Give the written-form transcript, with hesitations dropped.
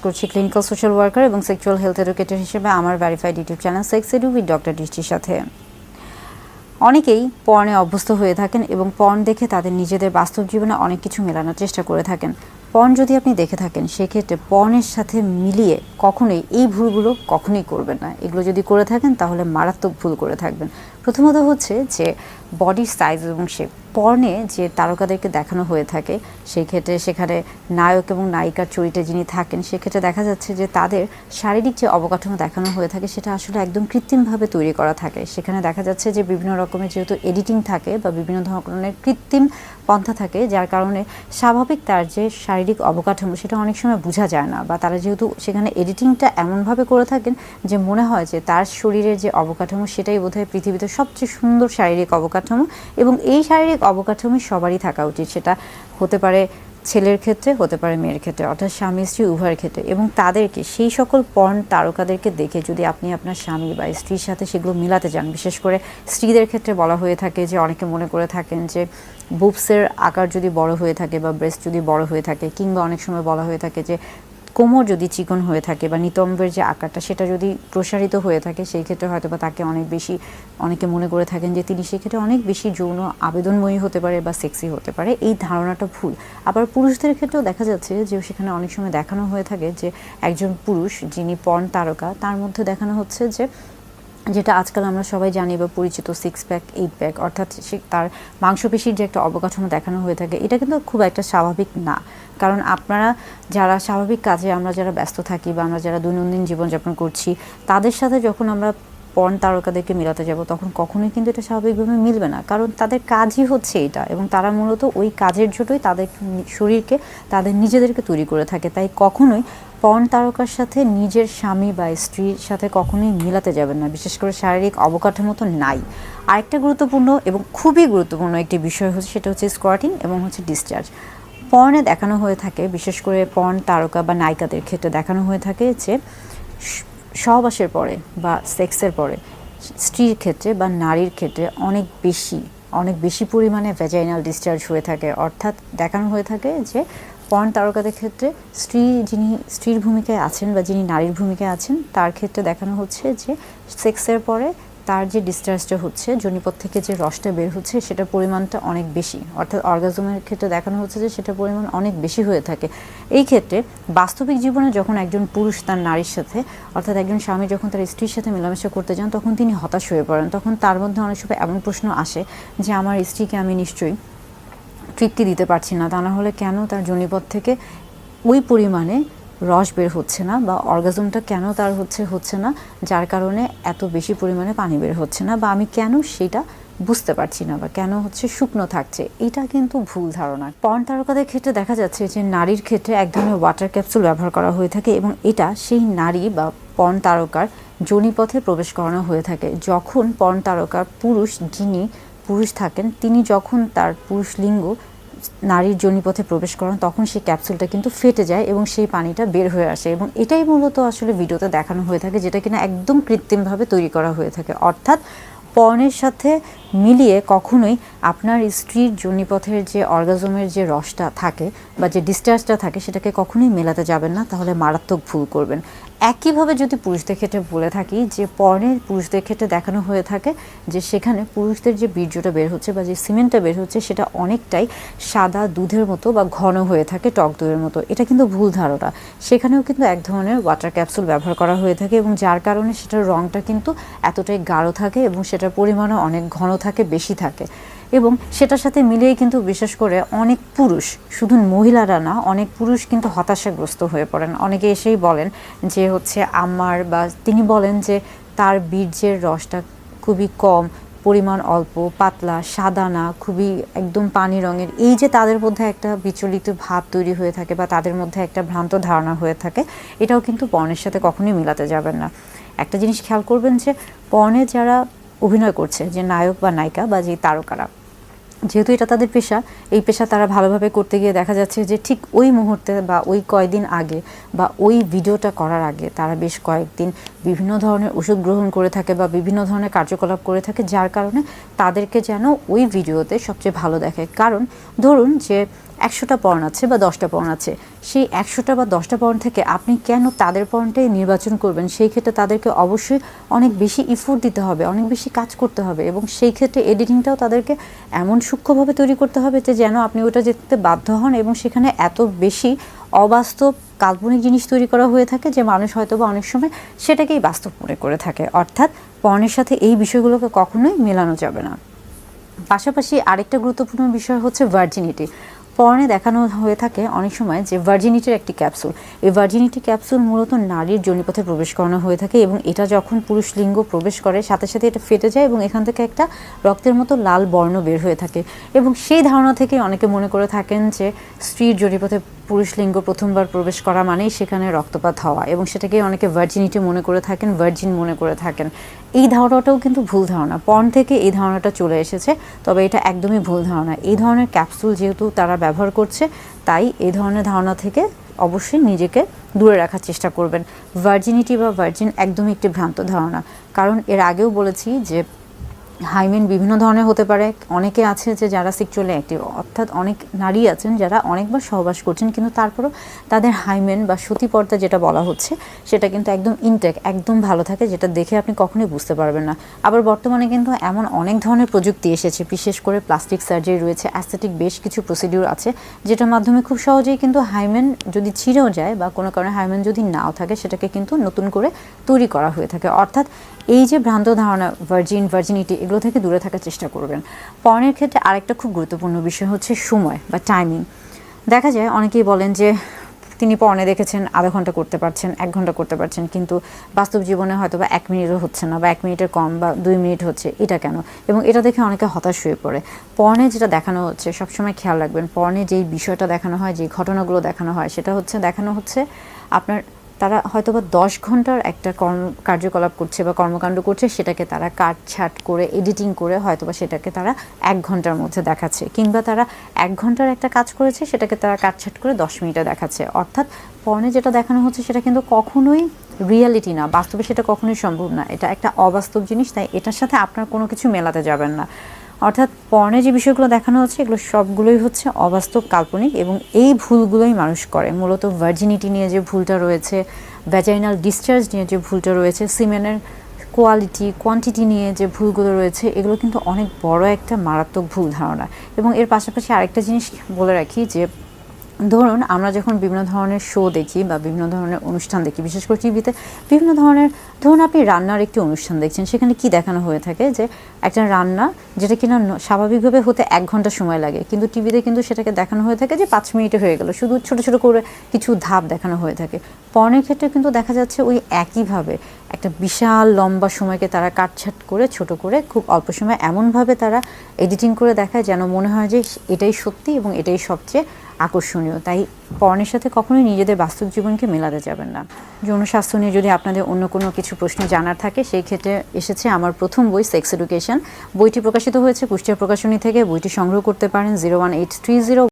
করছি clinical social worker এবং sexual health educator হিসেবে আমার verified YouTube channel sex edu with doctor দৃষ্টির সাথে। অনেকেই পর্নে অভ্যস্ত হয়ে থাকেন এবং পর্ন দেখে তাদের নিজেদের বাস্তব জীবনে অনেক কিছু মেলানোর চেষ্টা করে থাকেন। পর্ন যদি আপনি দেখে থাকেন সেক্ষেত্রে পর্নের সাথে মিলিয়ে কখনোই এই ভুলগুলো কখনোই করবেন না। এগুলো যদি করে থাকেন তাহলে মারাত্মক ভুল করে থাকবেন। প্রথমত হচ্ছে যে বডির সাইজ এবং শেপ। পর্নে যে তারকাদেরকে দেখানো হয়ে থাকে সেই ক্ষেত্রে সেখানে নায়ক এবং নায়িকার চরিত্রে যিনি থাকেন সেক্ষেত্রে দেখা যাচ্ছে যে তাদের শারীরিক যে অবকাঠামো দেখানো হয়ে থাকে সেটা আসলে একদম কৃত্রিমভাবে তৈরি করা থাকে। সেখানে দেখা যাচ্ছে যে বিভিন্ন রকমের যেহেতু এডিটিং থাকে বা বিভিন্ন ধরনের কৃত্রিম পন্থা থাকে, যার কারণে স্বাভাবিক তার যে শারীরিক অবকাঠামো সেটা অনেক সময় বোঝা যায় না, বা তারা যেহেতু সেখানে এডিটিংটা এমনভাবে করে থাকেন যে মনে হয় যে তার শরীরের যে অবকাঠামো সেটাই বোধহয় পৃথিবীতে সবচেয়ে সুন্দর শারীরিক অবকাঠামো, এবং এই শারীরিক অবকাঠামো সবারই থাকা উচিত। সেটা হতে পারে ছেলের ক্ষেত্রে, হতে পারে মেয়ের ক্ষেত্রে, অর্থাৎ স্বামী স্ত্রী উভয়ের ক্ষেত্রে। এবং তাদেরকে সেই সকল পর্ন তারকাদেরকে দেখে যদি আপনি আপনার স্বামী বা স্ত্রীর সাথে সেগুলো মিলাতে যান, বিশেষ করে স্ত্রীদের ক্ষেত্রে বলা হয়ে থাকে যে অনেকে মনে করে থাকেন যে বুবসের আকার যদি বড় হয়ে থাকে বা ব্রেস্ট যদি বড় হয়ে থাকে, কিংবা অনেক সময় বলা হয়ে থাকে যে কোমর যদি চিকন হয়ে থাকে বা নিতম্বের যে আকারটা সেটা যদি প্রসারিত হয়ে থাকে সেই ক্ষেত্রে হয়তো বা তাকে অনেকে মনে করে থাকেন যে তিনি সেক্ষেত্রে অনেক বেশি যৌন আবেদনময়ী হতে পারে বা সেক্সি হতে পারে। এই ধারণাটা ভুল। আবার পুরুষদের ক্ষেত্রেও দেখা যাচ্ছে যে সেখানে অনেক সময় দেখানো হয়ে থাকে যে একজন পুরুষ যিনি পর্ন তারকা তার মধ্যে দেখানো হচ্ছে যে যেটা আজকাল আমরা সবাই জানি বা পরিচিত 6 প্যাক 8 প্যাক, অর্থাৎ তার মাংসপেশির যে একটা অবকাঠামো দেখানো হয়ে থাকে, এটা কিন্তু খুব একটা স্বাভাবিক না। কারণ আপনারা যারা স্বাভাবিক কাজে আমরা যারা ব্যস্ত থাকি বা আমরা যারা দৈনন্দিন জীবনযাপন করছি তাদের সাথে যখন আমরা পর্ন তারকাদেরকে মিলাতে যাব তখন কখনোই কিন্তু এটা স্বাভাবিকভাবে মিলবে না, কারণ তাদের কাজই হচ্ছে এটা, এবং তারা মূলত ওই কাজের জন্যই তাদের শরীরকে তাদের নিজেদেরকে তৈরি করে থাকে। তাই কখনোই পর্ন তারকার সাথে নিজের স্বামী বা স্ত্রীর সাথে কখনোই মিলাতে যাবেন না, বিশেষ করে শারীরিক অবকাঠামো তো নাই। আরেকটা গুরুত্বপূর্ণ এবং খুবই গুরুত্বপূর্ণ একটি বিষয় হচ্ছে সেটা হচ্ছে স্কোয়ার্টিং এবং হচ্ছে ডিসচার্জ। পর্নে দেখানো হয়ে থাকে, বিশেষ করে পর্ন তারকা বা নায়িকাদের ক্ষেত্রে দেখানো হয়ে থাকে যে সহবাসের পরে বা সেক্সের পরে স্ত্রীর ক্ষেত্রে বা নারীর ক্ষেত্রে অনেক বেশি পরিমাণে ভ্যাজাইনাল ডিসচার্জ হয়ে থাকে। অর্থাৎ দেখানো হয়ে থাকে যে পর্ন তারকাদের ক্ষেত্রে যিনি স্ত্রীর ভূমিকায় আছেন বা যিনি নারীর ভূমিকায় আছেন তার ক্ষেত্রে দেখানো হচ্ছে যে সেক্সের পরে তার যে ডিসচার্জটা হচ্ছে, যোনিপথ থেকে যে রসটা বের হচ্ছে সেটার পরিমাণটা অনেক বেশি, অর্থাৎ অর্গাজমের ক্ষেত্রে দেখানো হচ্ছে যে সেটার পরিমাণ অনেক বেশি হয়ে থাকে। এই ক্ষেত্রে বাস্তবিক জীবনে যখন একজন পুরুষ তার নারীর সাথে, অর্থাৎ একজন স্বামী যখন তার স্ত্রীর সাথে মেলামেশা করতে যান তখন তিনি হতাশ হয়ে পড়েন। তখন তার মধ্যে অনেক সময় এমন প্রশ্ন আসে যে আমার স্ত্রীকে আমি নিশ্চয়ই তৃপ্তি দিতে পারছি না, তা না হলে কেন তার যোনিপথ থেকে ওই পরিমাণে রস বের হচ্ছে না, বা অর্গাজমটা কেন তার হচ্ছে না, যার কারণে এত বেশি পরিমাণে পানি বের হচ্ছে না, বা আমি কেন সেটা বুঝতে পারছি না, বা কেন হচ্ছে শুকনো থাকছে। এটা কিন্তু ভুল ধারণা। পর্ন তারকাদের ক্ষেত্রে দেখা যাচ্ছে যে নারীর ক্ষেত্রে এক ধরনের ওয়াটার ক্যাপসুল ব্যবহার করা হয়ে থাকে, এবং এটা সেই নারী বা পর্ন তারকার যোনিপথে প্রবেশ করানো হয়ে থাকে। যখন পর্ন তারকার যিনি পুরুষ থাকেন তিনি যখন তার পুরুষ লিঙ্গ নারীর যোনিপথে প্রবেশ করেন তখন সেই ক্যাপসুলটা কিন্তু ফেটে যায় এবং সেই পানিটা বের হয়ে আসে, এবং এটাই মূলত আসলে ভিডিওতে দেখানো হয়ে থাকে, যেটা কিনা একদম কৃত্রিমভাবে তৈরি করা হয়ে থাকে। অর্থাৎ পর্নের সাথে মিলিয়ে কখনোই আপনার স্ত্রীর যোনিপথের যে অর্গাজমের যে রসটা থাকে বা যে ডিসচার্জটা থাকে সেটাকে কখনোই মেলাতে যাবেন না, তাহলে মারাত্মক ভুল করবেন। একইভাবে যদি পুরুষদের ক্ষেত্রে বলে থাকি যে পর্নের পুরুষদের ক্ষেত্রে দেখানো হয়ে থাকে যে সেখানে পুরুষদের যে বীর্যটা বের হচ্ছে বা যে সিমেন্টটা বের হচ্ছে সেটা অনেকটাই সাদা দুধের মতো বা ঘন হয়ে থাকে, টক দইয়ের মতো। এটা কিন্তু ভুল ধারণা। সেখানেও কিন্তু এক ধরনের ওয়াটার ক্যাপসুল ব্যবহার করা হয়ে থাকে, এবং যার কারণে সেটার রঙটা কিন্তু এতটাই গাঢ় থাকে এবং সেটার পরিমাণও অনেক ঘন থাকে, বেশি থাকে। এবং সেটার সাথে মিলিয়ে কিন্তু বিশেষ করে অনেক পুরুষ, শুধু মহিলারা না, অনেক পুরুষ কিন্তু হতাশাগ্রস্ত হয়ে পড়েন। অনেকে এসেই বলেন যে তিনি বলেন যে তার বীর্যের রসটা খুবই কম, পরিমাণ অল্প, পাতলা, সাদা না, খুবই একদম পানি রঙের। এই যে তাদের মধ্যে একটা বিচলিত ভাব তৈরি হয়ে থাকে বা তাদের মধ্যে একটা ভ্রান্ত ধারণা হয়ে থাকে, এটাও কিন্তু পর্নের সাথে কখনোই মিলাতে যাবেন না। একটা জিনিস খেয়াল করবেন যে পর্নে যারা অভিনয় করছে, যে নায়ক বা নায়িকা বা যে তারকারা, যেহেতু এটা তাদের পেশা, এই পেশা তারা ভালোভাবে করতে গিয়ে দেখা যাচ্ছে যে ঠিক ওই মুহূর্তে বা ওই কয়েকদিন আগে বা ওই ভিডিওটা করার আগে তারা বেশ কয়েকদিন বিভিন্ন ধরনের ওষুধ গ্রহণ করে থাকে বা বিভিন্ন ধরনের কার্যকলাপ করে থাকে, যার কারণে তাদেরকে যেন ওই ভিডিওতে সবচেয়ে ভালো দেখায়। কারণ ধরুন যে 100টা পর্ন আছে বা 10টা পর্ন আছে, সেই 100টা বা 10টা পর্ন থেকে আপনি কেন তাদের পর্নটাই নির্বাচন করবেন? সেই ক্ষেত্রে তাদেরকে অবশ্যই অনেক বেশি ইফোর্ট দিতে হবে, অনেক বেশি কাজ করতে হবে, এবং সেই ক্ষেত্রে এডিটিংটাও তাদেরকে এমন সূক্ষ্মভাবে তৈরি করতে হবে যে যেন আপনি ওটা দেখতে বাধ্য হন, এবং সেখানে এত বেশি অবাস্তব কাল্পনিক জিনিস তৈরি করা হয়ে থাকে যে মানুষ হয়তো বা অনেক সময় সেটাকেই বাস্তব মনে করে থাকে। অর্থাৎ পর্নের সাথে এই বিষয়গুলোকে কখনোই মেলানো যাবে না। পাশাপাশি আরেকটা গুরুত্বপূর্ণ বিষয় হচ্ছে ভার্জিনিটি। পর্নে দেখানো হয়ে থাকে অনেক সময় যে ভার্জিনিটির একটি ক্যাপসুল, এই ভার্জিনিটি ক্যাপসুল মূলত নারীর যোনিপথে প্রবেশ করানো হয়ে থাকে, এবং এটা যখন পুরুষ লিঙ্গ প্রবেশ করে সাথে সাথে এটা ফেটে যায় এবং এখান থেকে একটা রক্তের মতো লাল বর্ণ বের হয়ে থাকে, এবং সেই ধারণা থেকে অনেকে মনে করে থাকেন যে স্ত্রীর যোনিপথে পুরুষ লিঙ্গ প্রথমবার প্রবেশ করা মানেই সেখানে রক্তপাত হওয়া, এবং সেটাকে অনেকে ভার্জিনিটি মনে করে থাকেন, ভার্জিন মনে করে থাকেন। এই ধারণাটাও কিন্তু ভুল ধারণা। পর্ন থেকে এই ধারণাটা চলে এসেছে, তবে এটা একদমই ভুল ধারণা। এই ধরনের ক্যাপসুল যেহেতু তারা ব্যবহার করছে, তাই এই ধরনের ধারণা থেকে অবশ্যই নিজেকে দূরে রাখার চেষ্টা করবেন। ভার্জিনিটি বা ভার্জিন একদমই একটি ভ্রান্ত ধারণা। কারণ এর আগেও বলেছি যে হাইমেন বিভিন্ন ধরনের হতে পারে। অনেকে আছে যে যারা সেক্সুয়ালি অ্যাক্টিভ, অর্থাৎ অনেক নারী আছেন যারা অনেকবার সহবাস করছেন, কিন্তু তারপরও তাদের হাইমেন বা সতীপর্দা যেটা বলা হচ্ছে সেটা কিন্তু একদম ইনটেক, একদম ভালো থাকে, যেটা দেখে আপনি কখনোই বুঝতে পারবেন না। আবার বর্তমানে কিন্তু এমন অনেক ধরনের প্রযুক্তি এসেছে, বিশেষ করে প্লাস্টিক সার্জারি রয়েছে, অ্যাস্থেটিক বেশ কিছু প্রসিডিউর আছে, যেটার মাধ্যমে খুব সহজেই কিন্তু হাইমেন যদি ছিঁড়েও যায় বা কোনো কারণে হাইমেন যদি নাও থাকে, সেটাকে কিন্তু নতুন করে তৈরি করা হয়ে থাকে। অর্থাৎ এই যে ভ্রান্ত ধারণা ভার্জিনিটি, এগুলো থেকে দূরে থাকার চেষ্টা করবেন। পর্নের ক্ষেত্রে আরেকটা খুব গুরুত্বপূর্ণ বিষয় হচ্ছে সময় বা টাইমিং। দেখা যায় অনেকেই বলেন যে তিনি পর্নে দেখেছেন আধা ঘন্টা করতে পারছেন, 1 ঘন্টা করতে পারছেন, কিন্তু বাস্তব জীবনে হয়তো বা 1 মিনিটও হচ্ছে না, বা 1 মিনিটের কম, বা 2 মিনিট হচ্ছে। এটা কেন? এবং এটা দেখে অনেকে হতাশ হয়ে পড়ে। পর্নে যেটা দেখানো হচ্ছে, সবসময় খেয়াল রাখবেন, পর্নে যেই বিষয়টা দেখানো হয়, যে ঘটনাগুলো দেখানো হয়, সেটা হচ্ছে দেখানো হচ্ছে আপনার তারা হয়তো বা 10 ঘন্টার একটা কার্যকলাপ করছে বা কর্মকাণ্ড করছে, সেটাকে তারা কাটছাট করে এডিটিং করে হয়তো বা সেটাকে তারা 1 ঘন্টার মধ্যে দেখাচ্ছে, কিংবা তারা 1 ঘন্টার একটা কাজ করেছে সেটাকে তারা কাটছাট করে 10 মিনিটে দেখাচ্ছে। অর্থাৎ পর্নে যেটা দেখানো হচ্ছে সেটা কিন্তু কখনোই রিয়ালিটি না, বাস্তবে সেটা কখনোই সম্ভব না। এটা একটা অবাস্তব জিনিস, তাই এটার সাথে আপনার কোনো কিছু মেলাতে যাবেন না। অর্থাৎ পর্নে যে বিষয়গুলো দেখানো হচ্ছে এগুলো সবগুলোই হচ্ছে অবাস্তব, কাল্পনিক, এবং এই ভুলগুলোই মানুষ করে। মূলত ভার্জিনিটি নিয়ে যে ভুলটা রয়েছে, ভ্যাজাইনাল ডিসচার্জ নিয়ে যে ভুলটা রয়েছে, সিমেনের কোয়ান্টিটি নিয়ে যে ভুলগুলো রয়েছে, এগুলো কিন্তু অনেক বড় একটা মারাত্মক ভুল ধারণা। এবং এর পাশাপাশি আরেকটা জিনিস বলে রাখি যে ধরুন আমরা যখন বিভিন্ন ধরনের শো দেখি বা বিভিন্ন ধরনের অনুষ্ঠান দেখি, বিশেষ করে টিভিতে বিভিন্ন ধরনের, ধরুন আপনি রান্নার একটি অনুষ্ঠান দেখছেন, সেখানে কি দেখানো হয়ে থাকে যে একটা রান্না যেটা কিনা স্বাভাবিকভাবে হতে 1 ঘন্টা সময় লাগে, কিন্তু টিভিতে কিন্তু সেটাকে দেখানো হয়ে থাকে যে 5 মিনিটে হয়ে গেল, শুধু ছোট ছোট করে কিছু ধাপ দেখানো হয়ে থাকে। পর্নের ক্ষেত্রে কিন্তু দেখা যাচ্ছে ওই একইভাবে একটা বিশাল লম্বা সময়কে তারা কাটছাট করে ছোট করে খুব অল্প সময় এমনভাবে তারা এডিটিং করে দেখায় যেন মনে হয় যে এটাই সত্যি এবং এটাই সবচেয়ে আকর্ষণীয়। তাই পর্নের সাথে কখনোই নিজেদের বাস্তব জীবনকে মেলাতে যাবেন না। যৌন স্বাস্থ্য নিয়ে যদি আপনাদের অন্য কোনো কিছু প্রশ্ন জানার থাকে, সেই ক্ষেত্রে এসেছে আমার প্রথম বই সেক্স এডুকেশন। বইটি প্রকাশিত হয়েছে কুষ্টিয়া প্রকাশনী থেকে। বইটি সংগ্রহ করতে পারেন 01830